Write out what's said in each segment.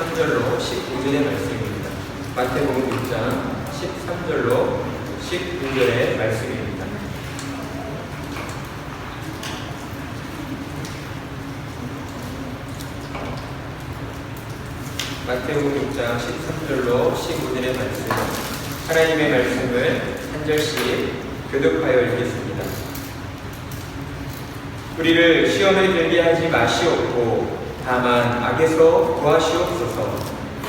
13절로 19절의 말씀입니다. 마태복음 6장 13절로 19절의 말씀입니다. 마태복음 6장 13절로 15절의 말씀, 하나님의 말씀을 한 절씩 교독하여 읽겠습니다. 우리를 시험에 들게 하지 마시옵고 다만 악에서 구하시옵소서.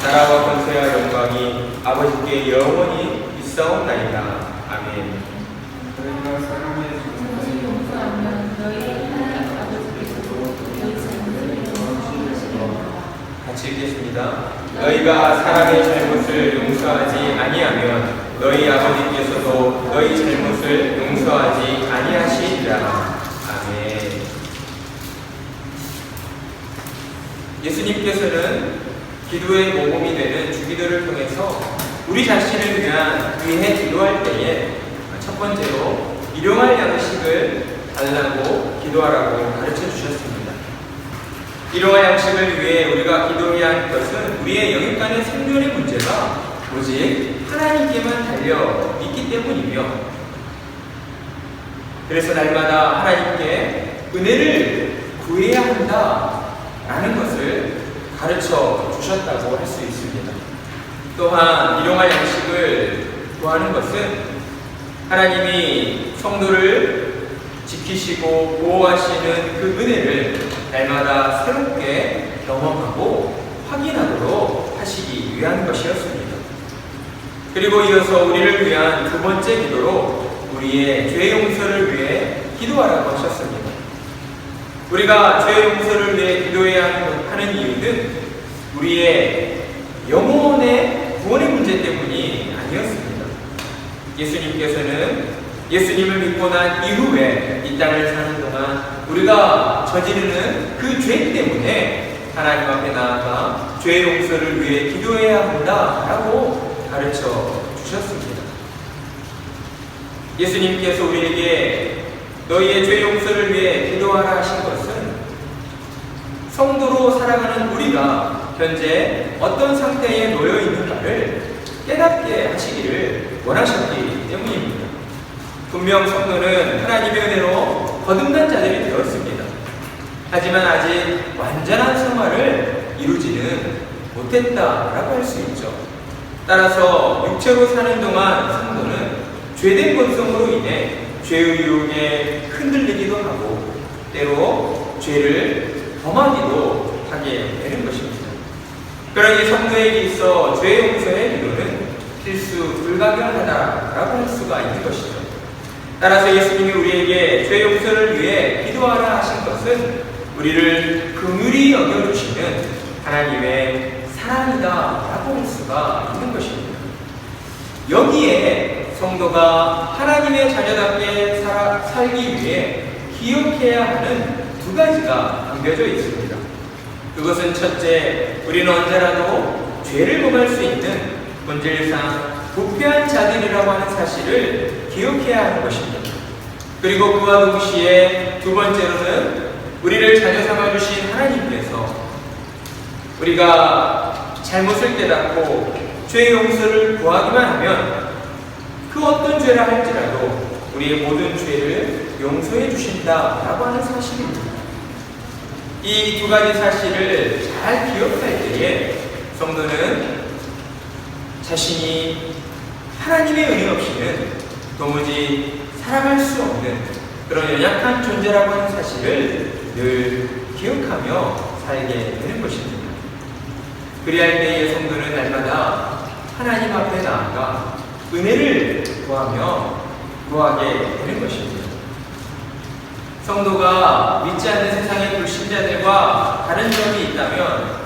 나라와 권세와 영광이 아버지께 영원히 있사옵나이다. 아멘. 너희가 사람의 잘못을 용서하면 너희 하나님 아버지께서도 너희 잘못을 용서하시리라. 같이 읽겠습니다. 너희가 사람의 잘못을 용서하지 아니하면 너희 아버지께서도 너희 잘못을 용서하지 아니하시리라. 아멘. 예수님께서는 기도의 모범이 되는 주기도를 통해서 우리 자신을 위해 기도할 때에 첫 번째로 일용할 양식을 달라고 기도하라고 가르쳐 주셨습니다. 일용할 양식을 위해 우리가 기도해야 할 것은 우리의 영육간의 생존의 문제가 오직 하나님께만 달려 있기 때문이며, 그래서 날마다 하나님께 은혜를 구해야 한다라는 것을 가르쳐 주셨다고 할 수 있습니다. 또한 일용할 양식을 구하는 것은 하나님이 성도를 지키시고 보호하시는 그 은혜를 날마다 새롭게 경험하고 확인하도록 하시기 위한 것이었습니다. 그리고 이어서 우리를 위한 두 번째 기도로 우리의 죄 용서를 위해 기도하라고 하셨습니다. 우리가 죄 용서를 위해 기도해야 하는 이유는 우리의 영혼의 구원의 문제 때문이 아니었습니다. 예수님께서는 예수님을 믿고 난 이후에 이 땅을 사는 동안 우리가 저지르는 그 죄 때문에 하나님 앞에 나아가 죄 용서를 위해 기도해야 한다라고 가르쳐 주셨습니다. 예수님께서 우리에게 너희의 죄 용서를 위해 기도하라 하신 것은 성도로 살아가는 우리가 현재 어떤 상태에 놓여 있는가를 깨닫게 하시기를 원하셨기 때문입니다. 분명 성도는 하나님의 은혜로 거듭난 자들이 되었습니다. 하지만 아직 완전한 생활을 이루지는 못했다라고 할 수 있죠. 따라서 육체로 사는 동안 성도는 죄된 본성으로 인해 죄의 유혹에 흔들리기도 하고 때로 죄를 범하기도 하게 되는 것입니다. 그러니 성도에게 있어 죄 용서의 기도는 필수 불가결하다라고 할 수가 있는 것이죠. 따라서 예수님이 우리에게 죄 용서를 위해 기도하라 하신 것은 우리를 긍휼히 여겨주시는 하나님의 사랑이다라고 할 수가 있는 것입니다. 여기에 성도가 하나님의 자녀답게 살기 위해 기억해야 하는 두 가지가 담겨져 있습니다. 그것은 첫째, 우리는 언제라도 죄를 범할 수 있는 본질상 부패한 자들이라고 하는 사실을 기억해야 하는 것입니다. 그리고 그와 동시에 두 번째로는 우리를 자녀 삼아주신 하나님께서 우리가 잘못을 깨닫고 죄 용서를 구하기만 하면 그 어떤 죄라 할지라도 우리의 모든 죄를 용서해 주신다라고 하는 사실입니다. 이 두 가지 사실을 잘 기억할 때에 성도는 자신이 하나님의 은혜 없이는 도무지 살아갈 수 없는 그런 연약한 존재라고 하는 사실을 늘 기억하며 살게 되는 것입니다. 그리할 때의 성도는 날마다 하나님 앞에 나아가 은혜를 구하게 되는 것입니다. 성도가 믿지 않는 세상의 불신자들과 다른 점이 있다면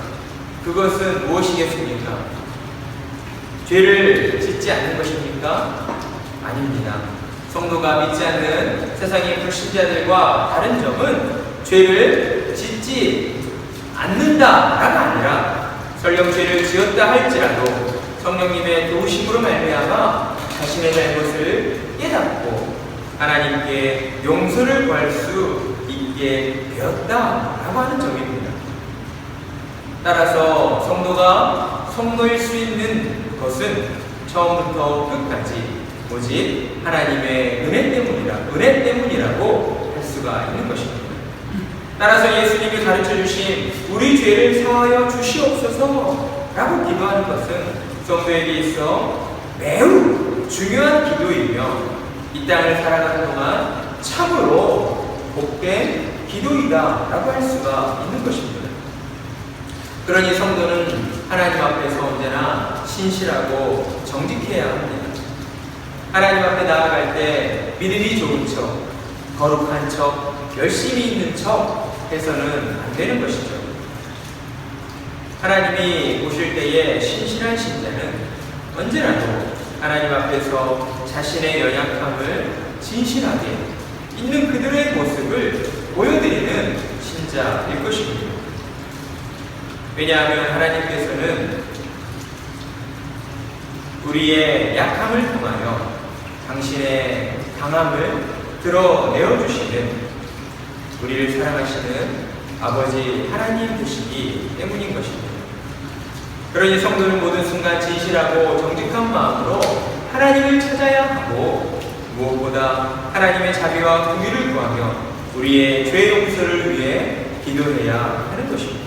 그것은 무엇이겠습니까? 죄를 짓지 않는 것입니까? 아닙니다. 성도가 믿지 않는 세상의 불신자들과 다른 점은 죄를 짓지 않는다가 아니라 설령 죄를 지었다 할지라도 성령님의 도우심으로 말미암아 자신의 잘못을 깨닫고 하나님께 용서를 구할 수 있게 되었다라고 하는 점입니다. 따라서 성도가 성도일 수 있는 것은 처음부터 끝까지 오직 하나님의 은혜 때문이라고 할 수가 있는 것입니다. 따라서 예수님이 가르쳐 주신 우리 죄를 사하여 주시옵소서라고 기도하는 것은 성도에게 있어 매우 중요한 기도이며 이 땅을 살아가는 동안 참으로 복된 기도이다라고 할 수가 있는 것입니다. 그러니 성도는 하나님 앞에서 언제나 신실하고 정직해야 합니다. 하나님 앞에 나아갈 때 믿음이 좋은 척, 거룩한 척, 열심히 있는 척 해서는 안 되는 것이죠. 하나님이 보실 때에 신실한 신자는 언제라도 하나님 앞에서 자신의 연약함을 진실하게 있는 그들의 모습을 보여드리는 신자일 것입니다. 왜냐하면 하나님께서는 우리의 약함을 통하여 당신의 강함을 드러내어 주시는 우리를 사랑하시는 아버지 하나님이시기 때문인 것입니다. 그러니 성도는 모든 순간 진실하고 정직한 마음으로 하나님을 찾아야 하고 무엇보다 하나님의 자비와 긍휼을 구하며 우리의 죄 용서를 위해 기도해야 하는 것입니다.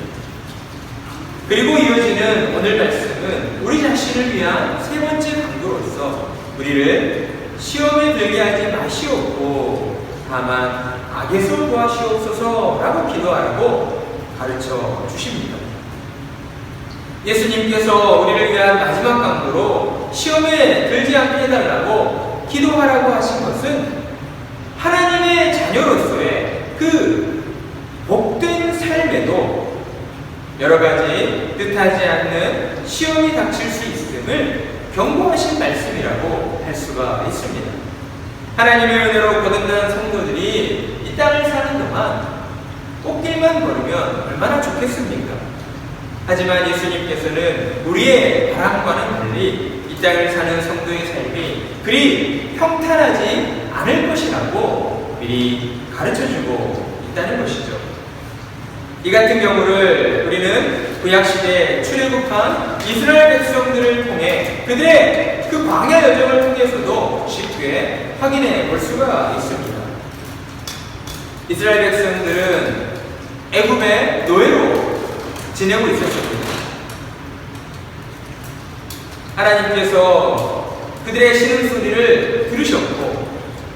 그리고 이어지는 오늘 말씀은 우리 자신을 위한 세 번째 강도로서 우리를 시험에 들게 하지 마시옵고 다만 악에서 구하시옵소서라고 기도하라고 가르쳐 주십니다. 예수님께서 우리를 위한 마지막 강도로 시험에 들지 않게 해달라고 기도하라고 하신 것은 하나님의 자녀로서의 그 복된 삶에도 여러 가지 뜻하지 않는 시험이 닥칠 수 있음을 경고하신 말씀이라고 할 수가 있습니다. 하나님의 은혜로 거듭난 성도들이 이 땅을 사는 동안 꽃길만 걸으면 얼마나 좋겠습니까? 하지만 예수님께서는 우리의 바람과는 달리 이 땅을 사는 성도의 삶이 그리 평탄하지 않을 것이라고 미리 가르쳐주고 있다는 것이죠. 이 같은 경우를 우리는 구약시대에 출애굽한 이스라엘 백성들을 통해 그들의 그 광야 여정을 통해서도 쉽게 확인해 볼 수가 있습니다. 이스라엘 백성들은 애굽의 노예로 지내고 있었습니다. 하나님께서 그들의 신음소리를 들으셨고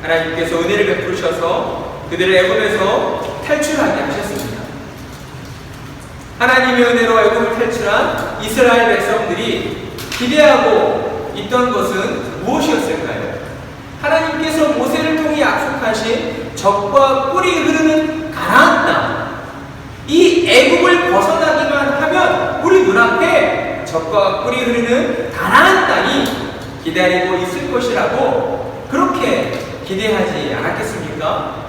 하나님께서 은혜를 베푸셔서 그들을 애굽에서 탈출하게 하셨습니다. 하나님의 은혜로 애굽을 탈출한 이스라엘 백성들이 기대하고 있던 것은 무엇이었을까요? 하나님께서 모세를 통해 약속하신 젖과 꿀이 흐르는 가나안 땅, 이 애굽을 벗어나기만 하면 우리 눈앞에 젖과 꿀이 흐르는 가나안 땅이 기다리고 있을 것이라고 그렇게 기대하지 않았겠습니까?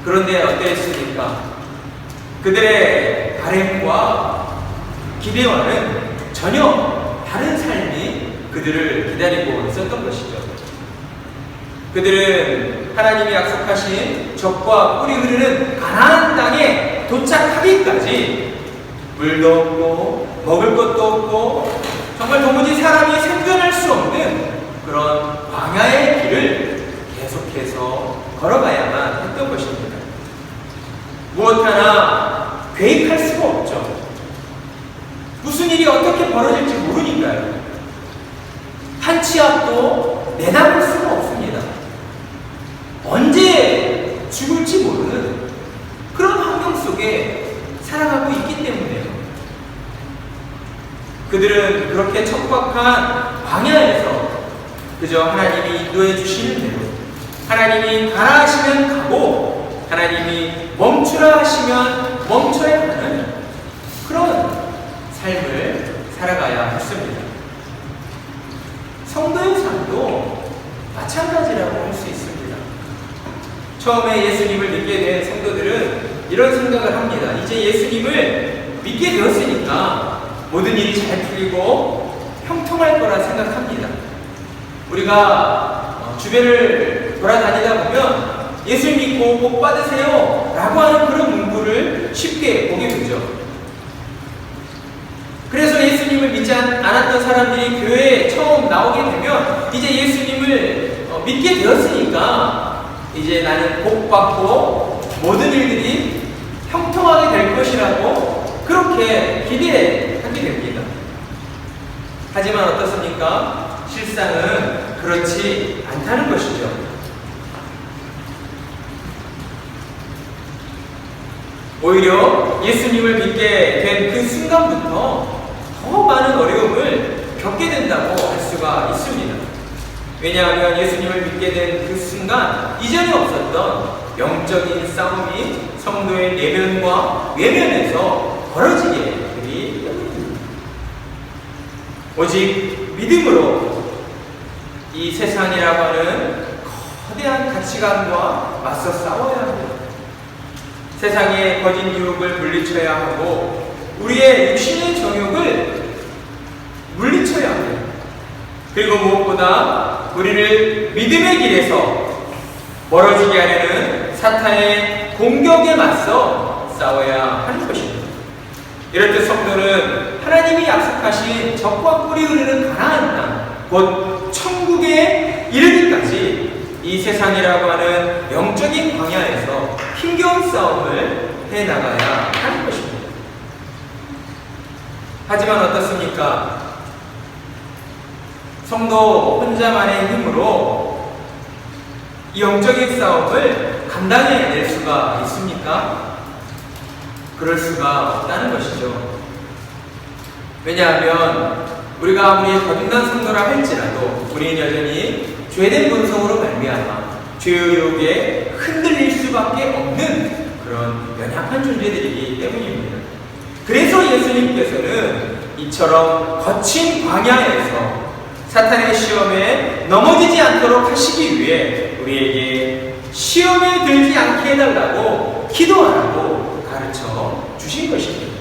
그런데 어땠습니까? 그들의 바램과 기대와는 전혀 다른 삶이 그들을 기다리고 있었던 것이죠. 그들은 하나님이 약속하신 젖과 꿀이 흐르는 가나안 땅에 도착하기까지 물도 없고 먹을 것도 없고 정말 도무지 사람이 생존할 수 없는 그런 광야의 길을 계속해서 걸어가야만 했던 것입니다. 무엇 하나 계획할 수가 없죠. 무슨 일이 어떻게 벌어질지 모르니까요. 한 치 앞도 내다볼 수가 없습니다. 언제 죽을지 모르는 그런 환경 속에 살아가고 있기 때문에요. 그들은 그렇게 척박한 광야에서 그저 하나님이 인도해 주시는 대로 하나님이 가라 하시면 가고 하나님이 멈추라 하시면 멈춰야 하는 그런 삶을 살아가야 했습니다. 성도의 삶도 마찬가지라고 할 수 있습니다. 처음에 예수님을 믿게 된 성도들은 이런 생각을 합니다. 이제 예수님을 믿게 되었으니까 모든 일이 잘 풀리고 형통할 거라 생각합니다. 우리가 주변을 돌아다니다 보면 예수 믿고 복 받으세요 라고 하는 그런 문구를 쉽게 보게 되죠. 예수님을 믿지 않았던 사람들이 교회에 처음 나오게 되면 이제 예수님을 믿게 되었으니까 이제 나는 복받고 모든 일들이 형통하게 될 것이라고 그렇게 기대하게 됩니다. 하지만 어떻습니까? 실상은 그렇지 않다는 것이죠. 오히려 예수님을 믿게 된 그 순간부터 더 많은 어려움을 겪게 된다고 할 수가 있습니다. 왜냐하면 예수님을 믿게 된 그 순간 이전에 없었던 영적인 싸움이 성도의 내면과 외면에서 벌어지게 되기 때문입니다. 오직 믿음으로 이 세상이라고 하는 거대한 가치관과 맞서 싸워야 합니다. 세상의 거짓 유혹을 물리쳐야 하고 우리의 육신의 정욕을 물리쳐야 합니다. 그리고 무엇보다 우리를 믿음의 길에서 멀어지게 하려는 사탄의 공격에 맞서 싸워야 하는 것입니다. 이럴 때 성도는 하나님이 약속하신 적과 꿀이 흐르는 가나안 땅, 곧 천국에 이르기까지 이 세상이라고 하는 영적인 광야에서 힘겨운 싸움을 해나가야 하는 것입니다. 하지만 어떻습니까? 성도 혼자만의 힘으로 이 영적인 싸움을 감당해낼 수가 있습니까? 그럴 수가 없다는 것이죠. 왜냐하면 우리가 아무리 거듭난 성도라 할지라도 우리는 여전히 죄된 본성으로 말미암아 죄의 유혹에 흔들릴 수밖에 없는 그런 연약한 존재들이기 때문입니다. 그래서 예수님께서는 이처럼 거친 광야에서 사탄의 시험에 넘어지지 않도록 하시기 위해 우리에게 시험에 들지 않게 해달라고 기도하라고 가르쳐 주신 것입니다.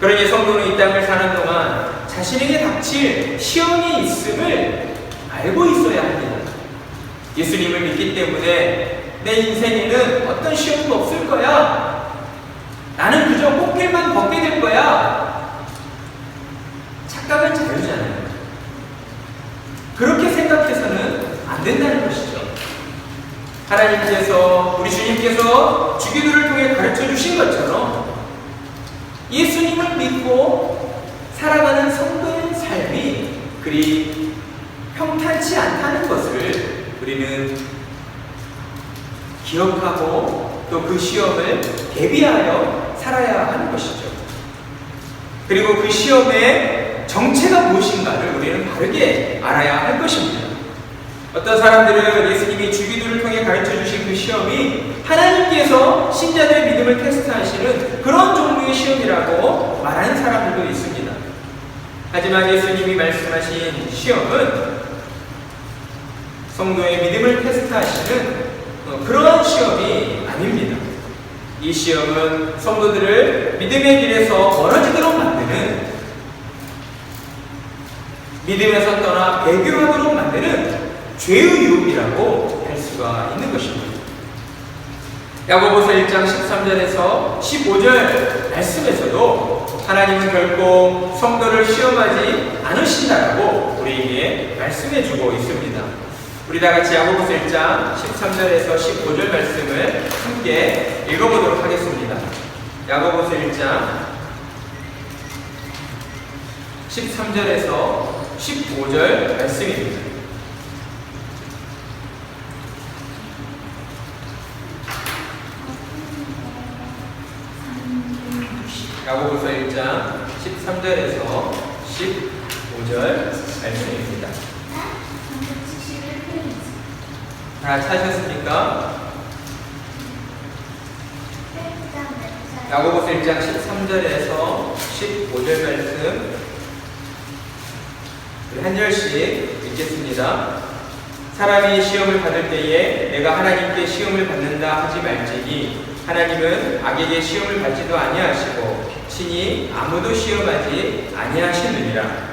그러니 성도는 이 땅을 사는 동안 자신에게 닥칠 시험이 있음을 알고 있어야 합니다. 예수님을 믿기 때문에 내 인생에는 어떤 시험도 없을 거야. 나는 그저 꽃길만 걷게 될 거야. 착각은 자유잖아요. 그렇게 생각해서는 안 된다는 것이죠. 하나님께서, 우리 주님께서 주기도를 통해 가르쳐 주신 것처럼 예수님을 믿고 살아가는 성도의 삶이 그리 평탄치 않다는 것을 우리는 기억하고 또 그 시험을 대비하여 살아야 하는 것이죠. 그리고 그 시험의 정체가 무엇인가를 우리는 바르게 알아야 할 것입니다. 어떤 사람들은 예수님이 주기도를 통해 가르쳐 주신 그 시험이 하나님께서 신자들의 믿음을 테스트하시는 그런 종류의 시험이라고 말하는 사람들도 있습니다. 하지만 예수님이 말씀하신 시험은 성도의 믿음을 테스트하시는 그러한 시험이 아닙니다. 이 시험은 성도들을 믿음의 길에서 멀어지도록 만드는, 믿음에서 떠나 배교하도록 만드는 죄의 유혹이라고 할 수가 있는 것입니다. 야고보서 1장 13절에서 15절 말씀에서도 하나님은 결코 성도를 시험하지 않으신다라고 우리에게 말씀해주고 있습니다. 우리 다같이 야고보서 1장 13절에서 15절 말씀을 함께 읽어보도록 하겠습니다. 야고보서 1장 13절에서 15절 말씀입니다. 야고보서 1장 13절에서 15절 말씀입니다. 다 찾으셨습니까? 야고보서 1장 13절에서 15절 말씀 우리 한 절씩 읽겠습니다. 사람이 시험을 받을 때에 내가 하나님께 시험을 받는다 하지 말지니 하나님은 악에게 시험을 받지도 아니하시고 친히 아무도 시험하지 아니하시느니라.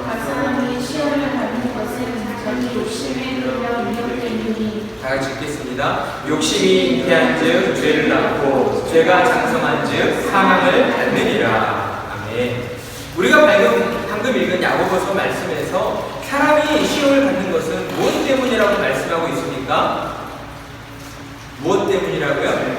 각 사람이 시험을 받는 것은 자기 욕심에 끌려 인력되느니. 다 같이 읽겠습니다. 욕심이 잉태한즉 죄를 낳고 죄가 장성한즉 사망을 낳느니라. 아멘. 우리가 방금 읽은 야고보서 말씀에서 사람이 시험을 받는 것은 무엇 때문이라고 말씀하고 있습니까? 무엇 때문이라고요?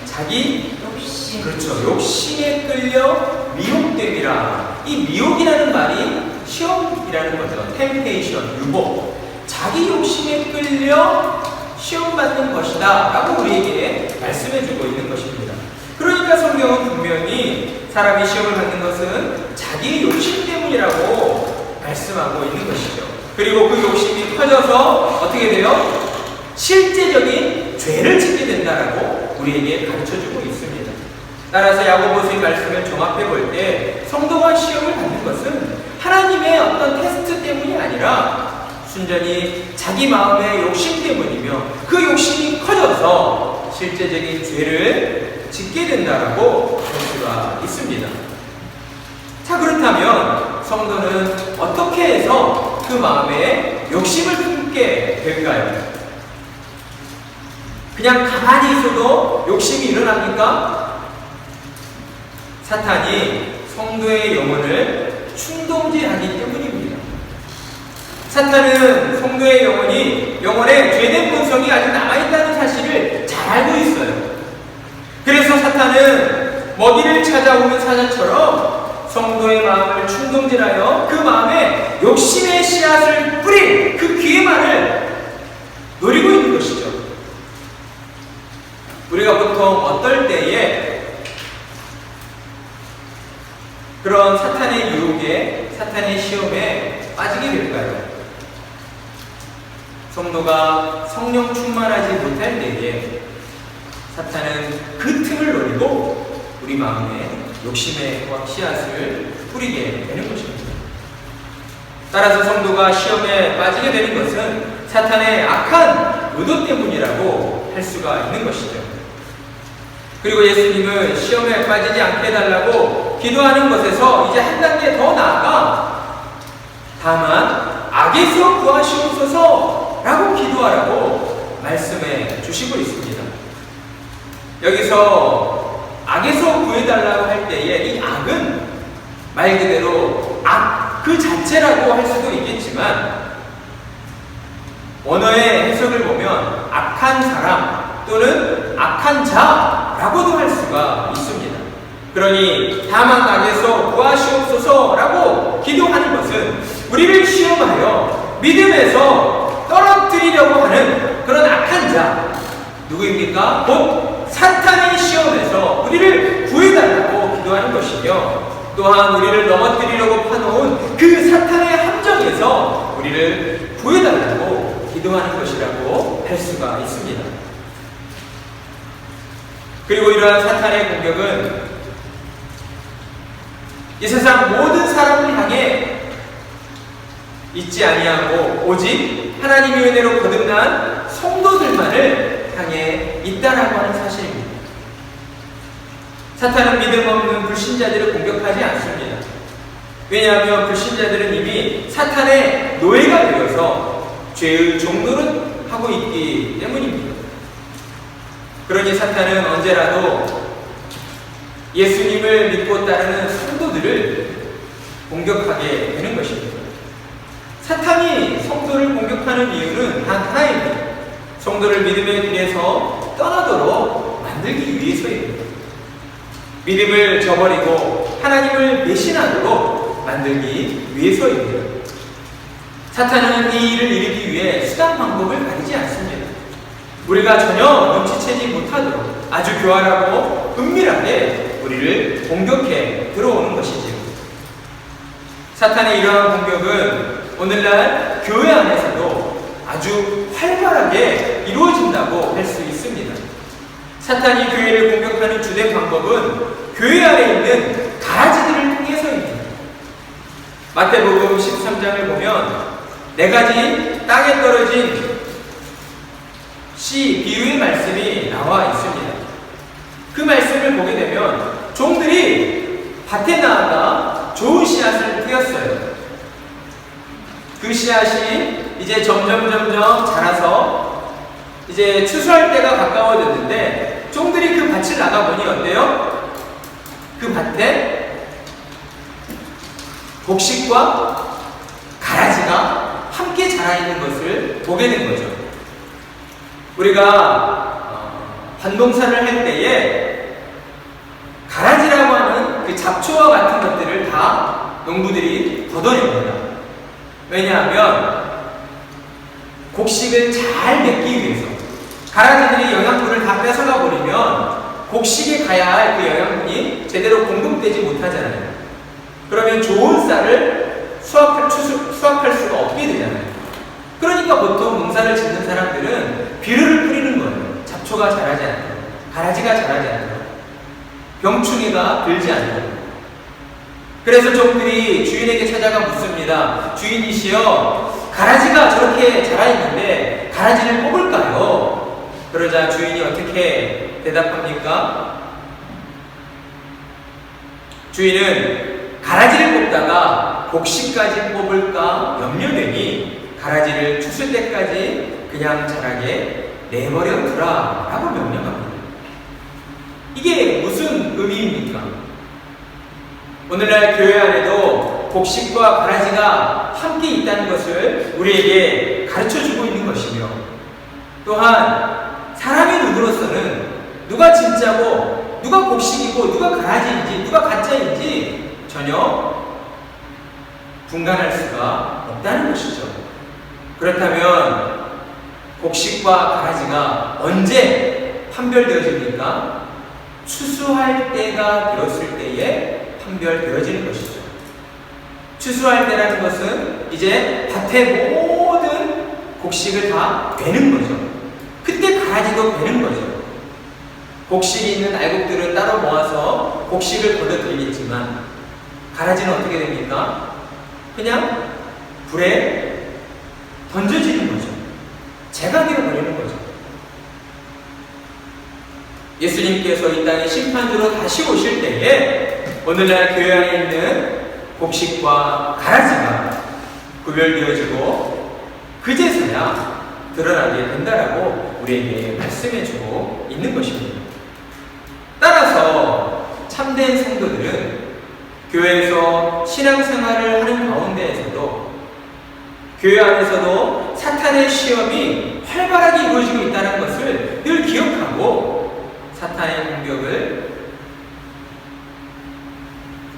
자기 욕심. 그렇죠. 욕심에 끌려 미혹됨이라. 이 미혹이라는 말이 시험이라는 거죠. 템테이션, 유혹. 자기 욕심에 끌려 시험받는 것이다 라고 우리에게 말씀해주고 있는 것입니다. 그러니까 성경은 분명히 사람이 시험을 받는 것은 자기의 욕심 때문이라고 말씀하고 있는 것이죠. 그리고 그 욕심이 커져서 어떻게 돼요? 실제적인 죄를 짓게 된다라고 우리에게 가르쳐주고 있습니다. 따라서 야고보서의 말씀을 종합해 볼 때 성도가 시험을 받는 것은 하나님의 어떤 테스트 때문이 아니라 순전히 자기 마음의 욕심 때문이며 그 욕심이 커져서 실제적인 죄를 짓게 된다라고 할 수가 있습니다. 자, 그렇다면 성도는 어떻게 해서 그 마음에 욕심을 품게 될까요? 그냥 가만히 있어도 욕심이 일어납니까? 사탄이 성도의 영혼을 충동질하기 때문입니다. 사탄은 성도의 영혼에 죄된 본성이 아직 남아있다는 사실을 잘 알고 있어요. 그래서 사탄은 먹이를 찾아오는 사자처럼 성도의 마음을 충동질하여 그 마음에 욕심의 씨앗을 뿌린 그 기회만을 노리고 있는 것이죠. 우리가 보통 어떨 때에 그런 사탄의 유혹에, 사탄의 시험에 빠지게 될까요? 성도가 성령 충만하지 못할 때에 사탄은 그 틈을 노리고 우리 마음에 욕심의 씨앗을 뿌리게 되는 것입니다. 따라서 성도가 시험에 빠지게 되는 것은 사탄의 악한 의도 때문이라고 할 수가 있는 것이죠. 그리고 예수님은 시험에 빠지지 않게 해달라고 기도하는 것에서 이제 한 단계 더 나아가 다만 악에서 구하시옵소서 라고 기도하라고 말씀해 주시고 있습니다. 여기서 악에서 구해달라고 할 때에 이 악은 말 그대로 악 그 자체라고 할 수도 있겠지만 언어의 해석을 보면 악한 사람 또는 악한 자라고도 할 수가 있습니다. 그러니 다만 악에서 구하시옵소서라고 기도하는 것은 우리를 시험하여 믿음에서 떨어뜨리려고 하는 그런 악한 자 누구입니까? 곧 사탄의 시험에서 우리를 구해달라고 기도하는 것이며 또한 우리를 넘어뜨리려고 파놓은 그 사탄의 함정에서 우리를 구해달라고 기도하는 것이라고 할 수가 있습니다. 그리고 이러한 사탄의 공격은 이 세상 모든 사람을 향해 있지 아니하고 오직 하나님의 은혜로 거듭난 성도들만을 향해 있다라고 하는 사실입니다. 사탄은 믿음 없는 불신자들을 공격하지 않습니다. 왜냐하면 불신자들은 이미 사탄의 노예가 되어서 죄의 종노릇 하고 있기 때문입니다. 그러니 사탄은 언제라도 예수님을 믿고 따르는 성도들을 공격하게 되는 것입니다. 사탄이 성도를 공격하는 이유는 단 하나입니다. 성도를 믿음의 길에서 떠나도록 만들기 위해서입니다. 믿음을 저버리고 하나님을 배신하도록 만들기 위해서입니다. 사탄은 이 일을 이루기 위해 수단 방법을 가리지 않습니다. 우리가 전혀 눈치채지 못하도록 아주 교활하고 은밀하게 우리를 공격해 들어오는 것이지요. 사탄의 이러한 공격은 오늘날 교회 안에서도 아주 활발하게 이루어진다고 할 수 있습니다. 사탄이 교회를 공격하는 주된 방법은 교회 안에 있는 가라지들을 통해서입니다. 마태복음 13장을 보면 4가지 땅에 떨어진 씨 비유의 말씀이 나와 있습니다. 그 말씀을 보게 되면 종들이 밭에 나아가 좋은 씨앗을 뿌렸어요. 그 씨앗이 이제 점점 자라서 이제 추수할 때가 가까워졌는데 종들이 그 밭을 나가보니 어때요? 그 밭에 곡식과 가라지가 함께 자라 있는 것을 보게 된 거죠. 우리가 반동산을 할 때에 가라지라고 하는 그 잡초와 같은 것들을 다 농부들이 걷어냅니다. 왜냐하면 곡식을 잘 맺기 위해서 가라지들이 영양분을 다 뺏어가 버리면 곡식에 가야 할 그 영양분이 제대로 공급되지 못하잖아요. 그러면 좋은 쌀을 수확할 수가 없게 되잖아요. 그러니까 보통 농사를 짓는 사람들은 비료를 뿌리는 거예요. 잡초가 자라지 않도록, 가라지가 자라지 않도록, 병충해가 들지 않도록. 그래서 종들이 주인에게 찾아가 묻습니다. 주인이시여, 가라지가 저렇게 자라있는데 가라지를 뽑을까요? 그러자 주인이 어떻게 대답합니까? 주인은 가라지를 뽑다가 곡식까지 뽑을까 염려되니 가라지를 추술 때까지 그냥 자라게 내버려 두라 라고 명령합니다. 이게 무슨 의미입니까? 오늘날 교회 안에도 곡식과 가라지가 함께 있다는 것을 우리에게 가르쳐주고 있는 것이며, 또한 사람의 눈으로서는 누가 진짜고 누가 곡식이고 누가 가라지인지 누가 가짜인지 전혀 분간할 수가 없다는 것이죠. 그렇다면 곡식과 가라지가 언제 판별되어집니까? 추수할 때가 되었을 때에 판별되어지는 것이죠. 추수할 때라는 것은 이제 밭의 모든 곡식을 다 베는 거죠. 그때 가라지도 베는 거죠. 곡식이 있는 알곡들은 따로 모아서 곡식을 걷어들이겠지만 가라지는 어떻게 됩니까? 그냥 불에 던져지는 거죠. 재간되어 버리는 거죠. 예수님께서 이 땅에 심판주로 다시 오실 때에 오늘날 교회 안에 있는 곡식과 가라지가 구별되어지고 그제서야 드러나게 된다라고 우리에게 말씀해주고 있는 것입니다. 따라서 참된 성도들은 교회에서 신앙생활을 하는 가운데에서도 교회 안에서도 사탄의 시험이 활발하게 이루어지고 있다는 것을 늘 기억하고 사탄의 공격을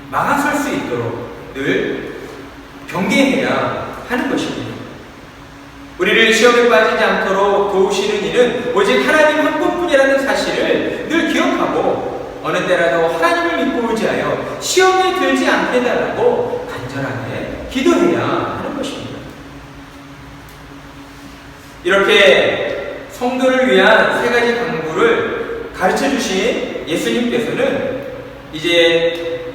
막아설 수 있도록 늘 경계해야 하는 것입니다. 우리를 시험에 빠지지 않도록 도우시는 이는 오직 하나님 한 분뿐이라는 사실을 늘 기억하고 어느 때라도 하나님을 믿고 의지하여 시험에 들지 않게 해달라고 간절하게 기도해야 하는 것입니다. 이렇게 성도를 위한 세 가지 강구를 가르쳐 주신 예수님께서는 이제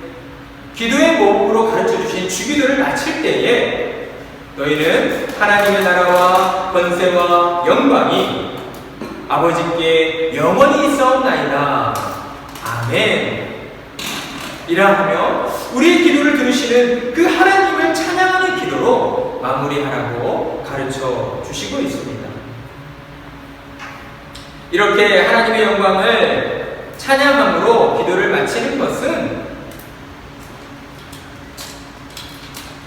기도의 모범으로 가르쳐 주신 주기도를 마칠 때에 너희는 하나님의 나라와 권세와 영광이 아버지께 영원히 있사옵나이다. 아멘. 이라 하며 우리의 기도를 들으시는 그 하나님을 찬양하는 기도로 마무리하라고 가르쳐 주시고 있습니다. 이렇게 하나님의 영광을 찬양함으로 기도를 마치는 것은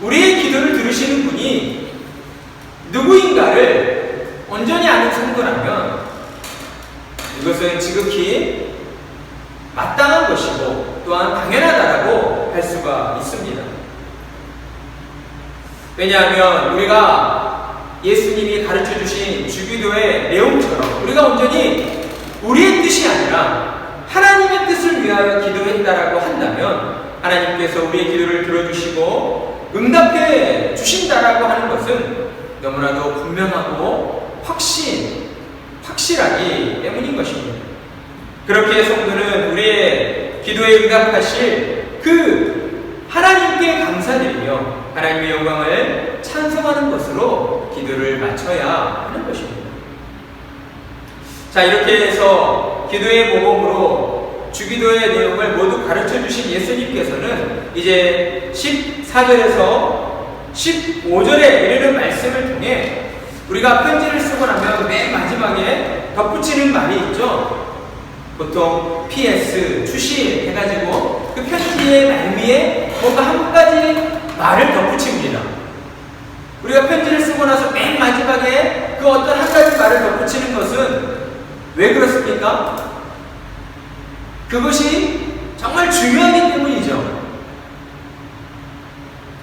우리의 기도를 들으시는 분이 누구인가를 온전히 아는 성도라면 이것은 지극히 마땅한 것이고 또한 당연하다라고 할 수가 있습니다. 왜냐하면 우리가 예수님이 가르쳐 주신 주기도의 내용처럼 우리가 온전히 우리의 뜻이 아니라 하나님의 뜻을 위하여 기도했다라고 한다면 하나님께서 우리의 기도를 들어주시고 응답해 주신다라고 하는 것은 너무나도 분명하고 확실하기 때문인 것입니다. 그렇게 성도는 우리의 기도에 응답하실 그 하나님께 감사드리며 하나님의 영광을 찬송하는 것으로 기도를 마쳐야 하는 것입니다. 자, 이렇게 해서 기도의 모범으로 주기도의 내용을 모두 가르쳐 주신 예수님께서는 이제 14절에서 15절에 이르는 말씀을 통해 우리가 편지를 쓰고 나면 맨 마지막에 덧붙이는 말이 있죠. 보통 PS, 추시 해가지고 그 편지의 말미에 뭔가 한 가지 말을 덧붙입니다. 우리가 편지를 쓰고 나서 맨 마지막에 그 어떤 한 가지 말을 덧붙이는 것은 왜 그렇습니까? 그것이 정말 중요하기 때문이죠.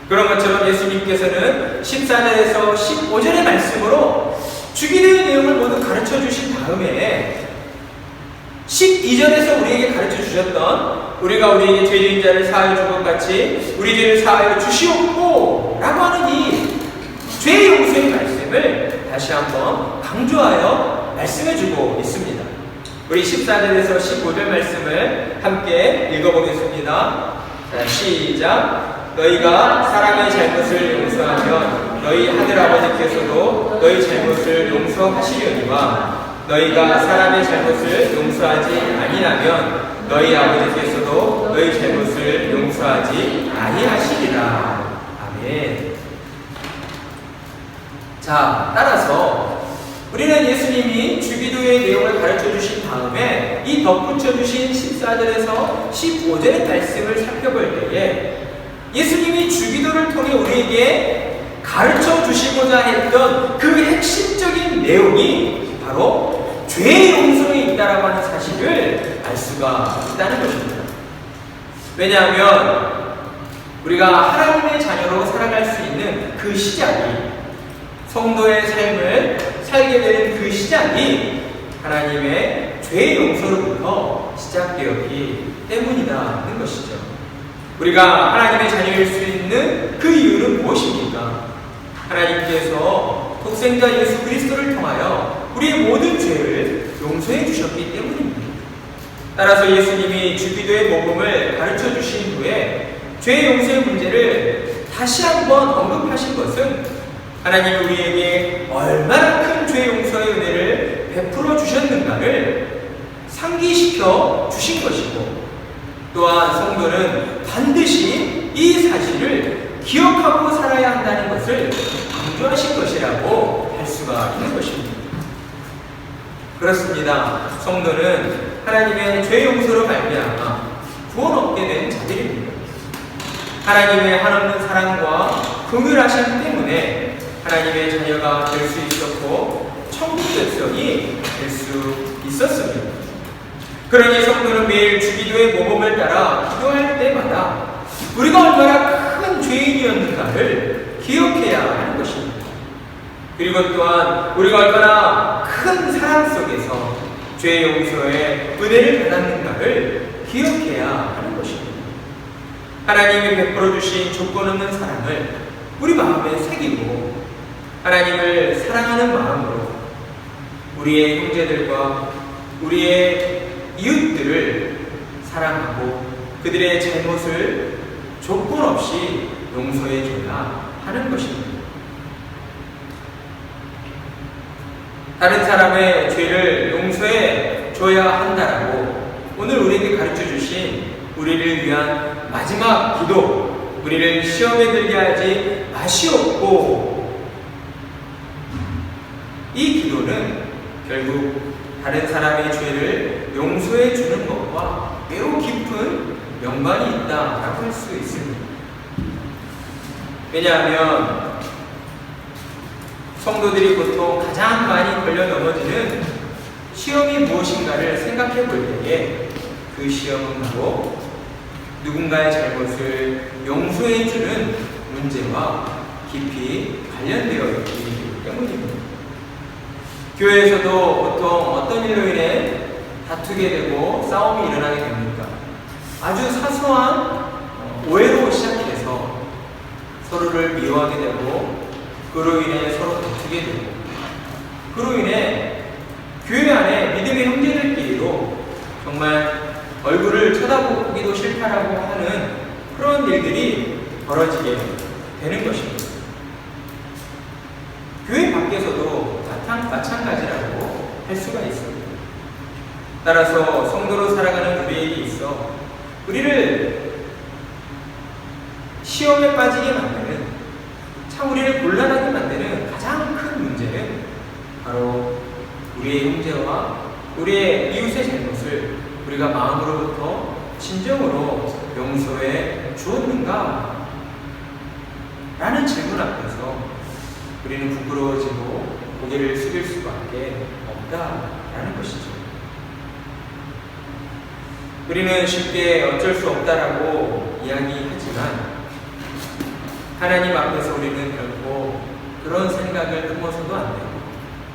그런 것처럼 예수님께서는 14절에서 15절의 말씀으로 주기도의 내용을 모두 가르쳐 주신 다음에 12절에서 우리에게 가르쳐 주셨던 우리가 우리에게 죄진 자를 사하여 준 것 같이 우리 죄를 사하여 주시옵고 라고 하는 이 죄 용서의 말씀을 다시 한번 강조하여 말씀해 주고 있습니다. 우리 14절에서 15절 말씀을 함께 읽어보겠습니다. 자, 시작. 너희가 사람의 잘못을 용서하면 너희 하늘아버지께서도 너희 잘못을 용서하시려니와 너희가 사람의 잘못을 용서하지 아니하면 너희 아버지께서도 너희 잘못을 용서하지 아니하시리라. 아멘. 자, 따라서 우리는 예수님이 주기도의 내용을 가르쳐 주신 다음에 이 덧붙여 주신 14절에서 15절의 말씀을 살펴볼 때에 예수님이 주기도를 통해 우리에게 가르쳐 주시고자 했던 그 핵심적인 내용이 바로 죄의 용서에 있다라고 하는 사실을 알 수가 있다는 것입니다. 왜냐하면 우리가 하나님의 자녀로 살아갈 수 있는 그 시작이 성도의 삶을 살게 되는 그 시작이 하나님의 죄의 용서로부터 시작되었기 때문이라는 것이죠. 우리가 하나님의 자녀일 수 있는 그 이유는 무엇입니까? 하나님께서 독생자 예수 그리스도를 통하여 우리의 모든 죄를 용서해 주셨기 때문입니다. 따라서 예수님이 주기도의 모범을 가르쳐 주신 후에 죄 용서의 문제를 다시 한번 언급하신 것은 하나님이 우리에게 얼마나 큰 죄 용서의 은혜를 베풀어 주셨는가를 상기시켜 주신 것이고, 또한 성도는 반드시 이 사실을 기억하고 살아야 한다는 것을 강조하신 것이라고 할 수가 있는 것입니다. 그렇습니다. 성도는 하나님의 죄 용서로 말미암아 구원 얻게 된 자들입니다. 하나님의 한없는 사랑과 긍휼하심 때문에 하나님의 자녀가 될 수 있었고 천국 백성이 될 수 있었습니다. 그러니 성도는 매일 주기도의 모범을 따라 기도할 때마다 우리가 얼마나 큰 죄인이었는가를 기억해야 하는 것입니다. 그리고 또한 우리가 얼마나 큰 사랑 속에서 죄 용서의 은혜를 받았는가를 기억해야 하는 것입니다. 하나님이 베풀어 주신 조건 없는 사랑을 우리 마음에 새기고 하나님을 사랑하는 마음으로 우리의 형제들과 우리의 이웃들을 사랑하고 그들의 잘못을 조건 없이 용서해 줘야 하는 것입니다. 다른 사람의 죄를 용서해 줘야 한다라고 오늘 우리에게 가르쳐 주신 우리를 위한 마지막 기도, 우리를 시험에 들게 하지 마시옵고, 이 기도는 결국 다른 사람의 죄를 용서해 주는 것과 매우 깊은 연관이 있다라고 할 수 있습니다. 왜냐하면 성도들이 보통 가장 많이 걸려 넘어지는 시험이 무엇인가를 생각해 볼 때에 그 시험은 바로 누군가의 잘못을 용서해 주는 문제와 깊이 관련되어 있기 때문입니다. 교회에서도 보통 어떤 일로 인해 다투게 되고 싸움이 일어나게 됩니까? 아주 사소한 오해로 시작해서 서로를 미워하게 되고 그로 인해 서로 다투게 되고 그로 인해 교회 안에 믿음의 형제들끼리도 정말 얼굴을 쳐다보기도 싫다라고 하는 그런 일들이 벌어지게 되는 것입니다. 교회 밖에서도 마찬가지라고 할 수가 있습니다. 따라서 성도로 살아가는 우리에게 있어 우리를 시험에 빠지게 만드는, 참 우리를 곤란하게 만드는 가장 큰 문제는 바로 우리의 형제와 우리의 이웃의 잘못을 우리가 마음으로부터 진정으로 용서해 주었는가 우리는 부끄러워지고 고개를 숙일 수밖에 없다라는 것이죠. 우리는 쉽게 어쩔 수 없다라고 이야기하지만 하나님 앞에서 우리는 결코 그런 생각을 품어서도 안 되고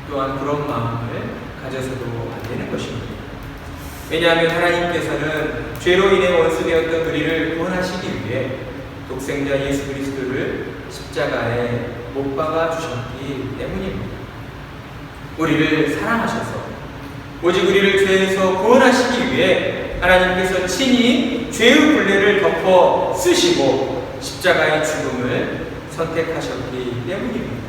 또한 그런 마음을 가져서도 안 되는 것입니다. 왜냐하면 하나님께서는 죄로 인해 원수되었던 우리를 구원하시기 위해 독생자 예수 그리스도를 십자가에 못 박아 주셨기 때문입니다. 우리를 사랑하셔서 오직 우리를 죄에서 구원하시기 위해 하나님께서 친히 죄의 굴레를 덮어 쓰시고 십자가의 죽음을 선택하셨기 때문입니다.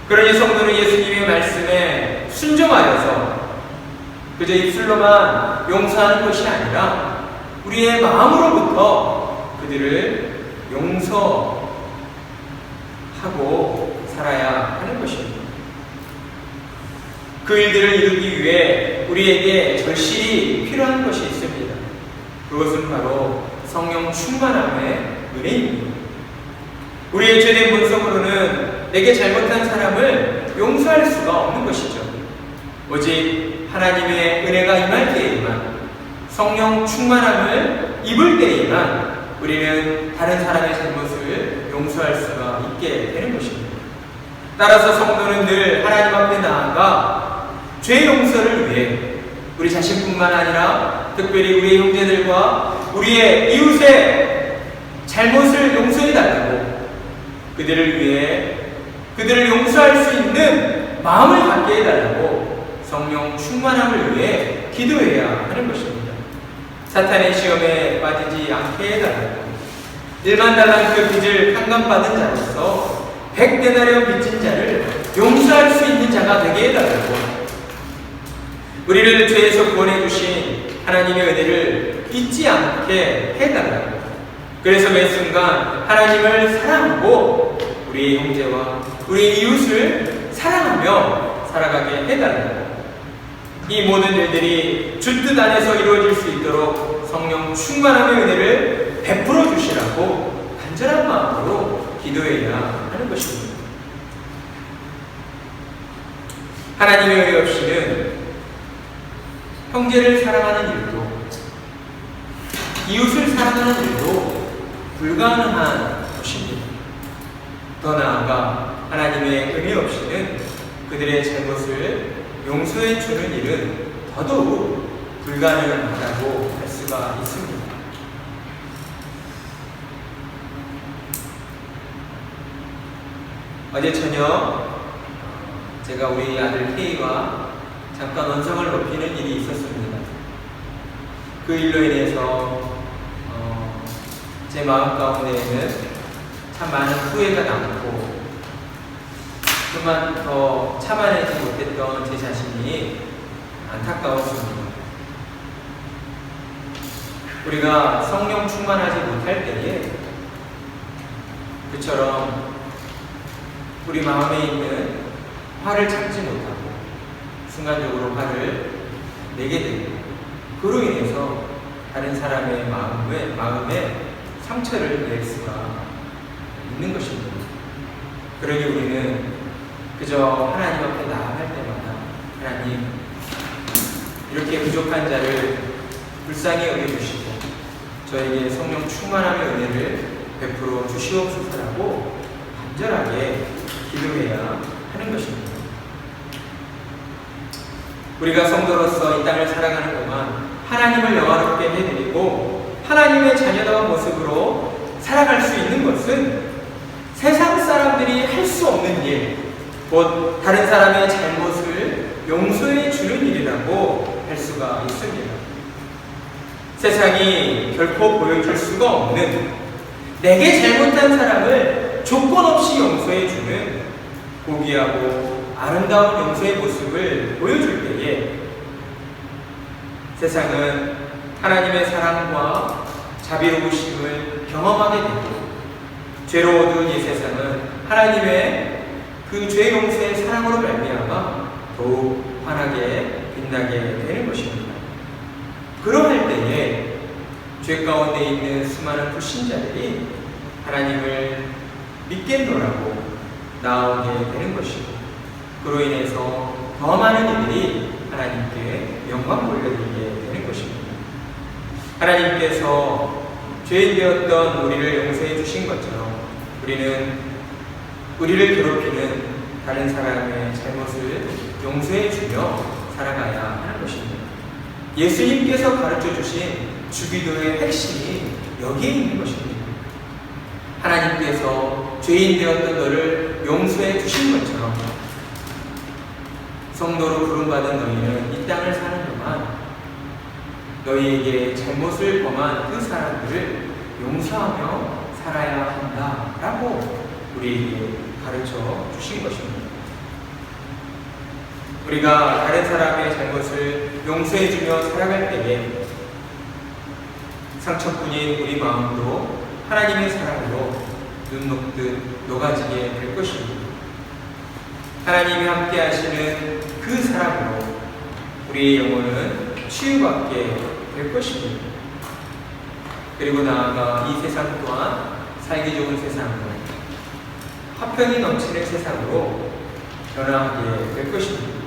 그러니 성도는 예수님의 말씀에 순종하여서 그저 입술로만 용서하는 것이 아니라 우리의 마음으로부터 그들을 용서하고 살아야 하는 것입니다. 그 일들을 이루기 위해 우리에게 절실히 필요한 것이 있습니다. 그것은 바로 성령 충만함의 은혜입니다. 우리의 죄된 본성으로는 내게 잘못한 사람을 용서할 수가 없는 것이죠. 오직 하나님의 은혜가 임할 때에만, 성령 충만함을 입을 때에만 우리는 다른 사람의 잘못을 용서할 수가 있게 되는 것입니다. 따라서 성도는 늘 하나님 앞에 나아가 죄 용서를 위해 우리 자신뿐만 아니라 특별히 우리의 형제들과 우리의 이웃의 잘못을 용서해달라고, 그들을 위해 그들을 용서할 수 있는 마음을 갖게 해달라고 성령 충만함을 위해 기도해야 하는 것입니다. 사탄의 시험에 빠지지 않게 해달라고, 1만 달란트 빚을 탕감받은 자로서 100데나리온 빚진 자를 용서할 수 있는 자가 되게 해달라고, 우리를 죄에서 구원해 주신 하나님의 은혜를 잊지 않게 해달라고, 그래서 매 순간 하나님을 사랑하고 우리 형제와 우리 이웃을 사랑하며 살아가게 해달라고, 이 모든 일들이 주 뜻 안에서 이루어질 수 있도록 성령 충만함의 은혜를 베풀어 주시라고 간절한 마음으로 기도해야 하는 것입니다. 하나님의 은혜 없이는 형제를 사랑하는 일도 이웃을 사랑하는 일도 불가능한 것입니다. 더 나아가 하나님의 은혜 없이는 그들의 잘못을 용서해 주는 일은 더더욱 불가능하다고 할 수가 있습니다. 어제 저녁 제가 우리 아들 K와 잠깐 언성을 높이는 일이 있었습니다. 그 일로 인해서 제 마음 가운데에는 참 많은 후회가 남고 그만 더 참아내지 못했던 제 자신이 안타까웠습니다. 우리가 성령 충만하지 못할 때에 그처럼 우리 마음에 있는 화를 참지 못하고 순간적으로 화를 내게 되고 그로 인해서 다른 사람의 마음에 상처를 낼 수가 있는 것입니다. 그러니 우리는 그저 하나님 앞에 나아갈 때마다 하나님 이렇게 부족한 자를 불쌍히 여겨주시고 저에게 성령 충만함의 은혜를 베풀어 주시옵소서라고 간절하게 기도해야 하는 것입니다. 우리가 성도로서 이 땅을 살아가는 동안 하나님을 영화롭게 해드리고 하나님의 자녀다운 모습으로 살아갈 수 있는 것은 세상 사람들이 할 수 없는 일, 곧 다른 사람의 잘못을 용서해 주는 일이라고 할 수가 있습니다. 세상이 결코 보여줄 수가 없는 내게 잘못한 사람을 조건 없이 용서해 주는 고귀하고 아름다운 용서의 모습을 보여줄 때에 세상은 하나님의 사랑과 자비로우심을 경험하게 되고 죄로 어두운 이 세상은 하나님의 그 죄 용서의 사랑으로 말미암아 더욱 환하게 빛나게 되는 것입니다. 그러할 때에 죄 가운데 있는 수많은 불신자들이 하나님을 믿겠노라고 나오게 되는 것이고, 그로 인해서 더 많은 이들이 하나님께 영광 돌려드리게 되는 것입니다. 하나님께서 죄인 되었던 우리를 용서해 주신 것처럼 우리는 우리를 괴롭히는 다른 사람의 잘못을 용서해 주며 살아가야 하는 것입니다. 예수님께서 가르쳐 주신 주기도의 핵심이 여기에 있는 것입니다. 하나님께서 죄인 되었던 너를 용서해 주신 것처럼 성도로 부름받은 너희는 이 땅을 사는 동안 너희에게 잘못을 범한 그 사람들을 용서하며 살아야 한다라고 우리에게 가르쳐 주신 것입니다. 우리가 다른 사람의 잘못을 용서해주며 살아갈 때에 상처뿐인 우리 마음도 하나님의 사랑으로 눈 녹듯 녹아지게 될 것입니다. 하나님이 함께 하시는 그 사랑으로 우리의 영혼은 치유받게 될 것입니다. 그리고 나아가 이 세상 또한 살기 좋은 세상으로, 화평이 넘치는 세상으로 변화하게 될 것입니다.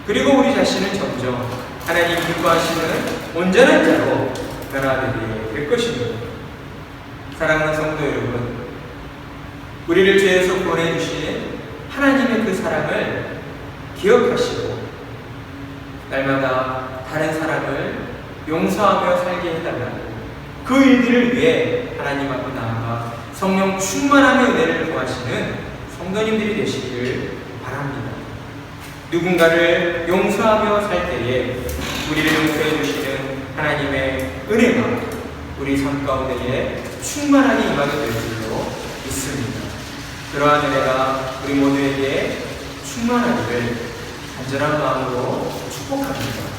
그리고 우리 자신은 점점 하나님 기뻐하시는 온전한 자로 변화되게 될 것입니다. 사랑하는 성도 여러분, 우리를 죄에서 구원해 주신 하나님의 그 사랑을 기억하시고 날마다 다른 사람을 용서하며 살게 해달라고, 그 일들을 위해 하나님 앞에 나아가 성령 충만함의 은혜를 구하시는 성도님들이 되시기를 바랍니다. 누군가를 용서하며 살 때에 우리를 용서해 주시는 하나님의 은혜가 우리 삶 가운데에 충만하게 임하게 될 줄로 믿습니다. 그러한 은혜가 우리 모두에게 충만하기를 간절한 마음으로 축복합니다.